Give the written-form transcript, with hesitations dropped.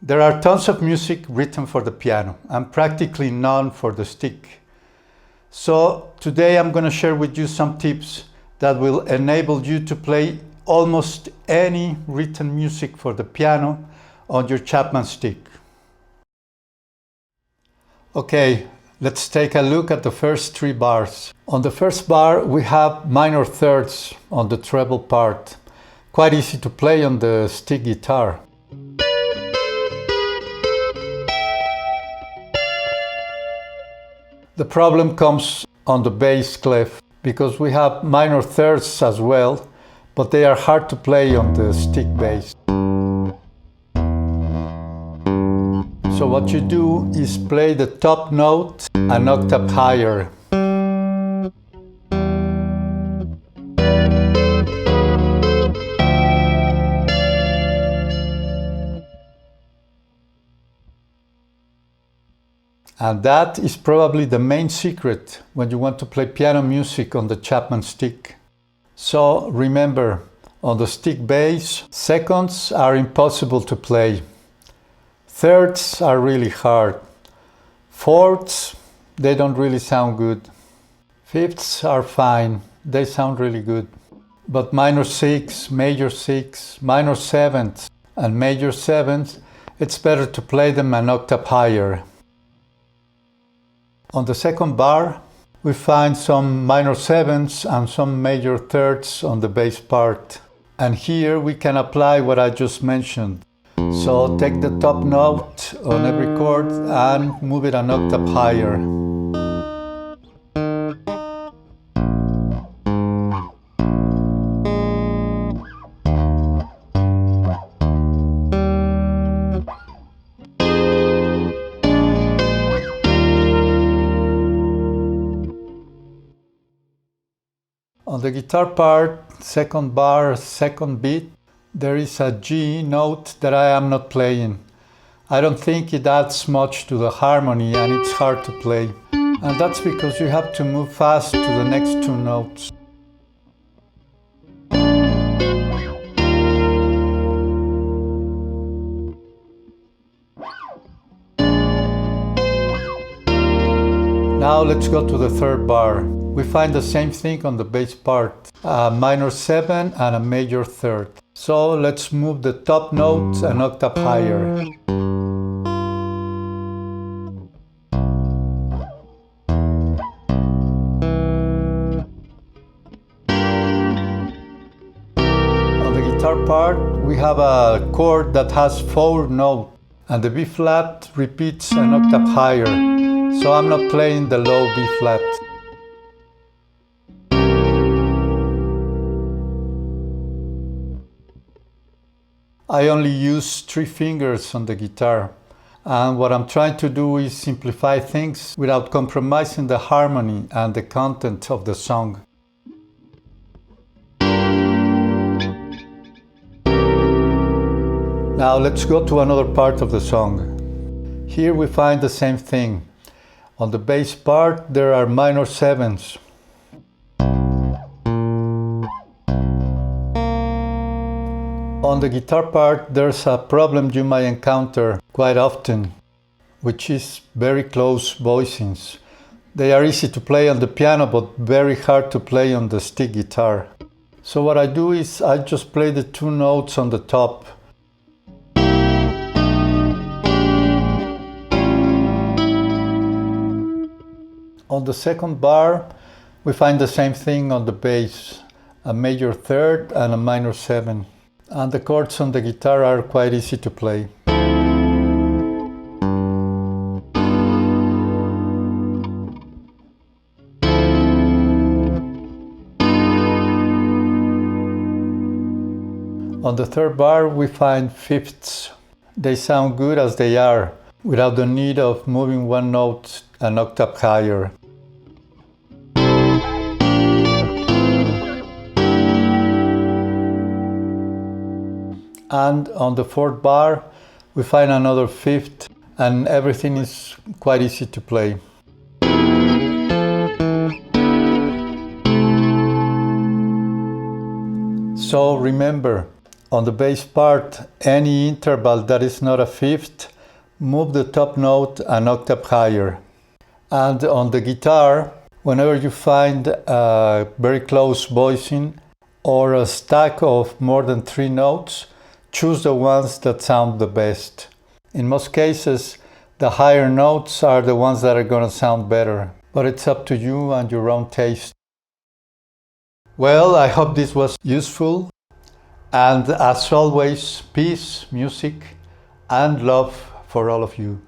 There are tons of music written for the piano and practically none for the stick. So today I'm going to share with you some tips that will enable you to play almost any written music for the piano on your Chapman stick. Okay, let's take a look at the first three bars. On the first bar we have minor thirds on the treble part. Quite easy to play on the stick guitar. The problem comes on the bass clef because we have minor thirds as well, but they are hard to play on the stick bass. So what you do is play the top note an octave higher. And that is probably the main secret when you want to play piano music on the Chapman stick. So remember, on the stick bass, seconds are impossible to play. Thirds are really hard. Fourths, they don't really sound good. Fifths are fine, they sound really good. But minor six, major six, minor sevenths, and major sevenths, it's better to play them an octave higher. On the second bar, we find some minor sevenths and some major thirds on the bass part. And here we can apply what I just mentioned. So take the top note on every chord and move it an octave higher. On the guitar part, second bar, second beat, there is a G note that I am not playing. I don't think it adds much to the harmony and it's hard to play. And that's because you have to move fast to the next two notes. Now let's go to the third bar. We find the same thing on the bass part, a minor 7 and a major third. So let's move the top note an octave higher. On the guitar part, we have a chord that has 4 notes and the B flat repeats an octave higher. So I'm not playing the low B flat. I only use 3 fingers on the guitar, and what I'm trying to do is simplify things without compromising the harmony and the content of the song. Now let's go to another part of the song. Here we find the same thing. On the bass part there are minor 7s. On the guitar part, there's a problem you might encounter quite often, which is very close voicings. They are easy to play on the piano, but very hard to play on the stick guitar. So what I do is I just play the 2 notes on the top. On the second bar, we find the same thing on the bass, a major third and a minor 7. And the chords on the guitar are quite easy to play. On the third bar we find fifths. They sound good as they are, without the need of moving one note an octave higher. And on the fourth bar we find another fifth and everything is quite easy to play. So remember, On the bass part, any interval that is not a fifth, move the top note an octave higher. And on the guitar, whenever you find a very close voicing or a stack of more than 3 notes, choose the ones that sound the best. In most cases, the higher notes are the ones that are going to sound better, but it's up to you and your own taste. Well, I hope this was useful, and as always, peace, music, and love for all of you.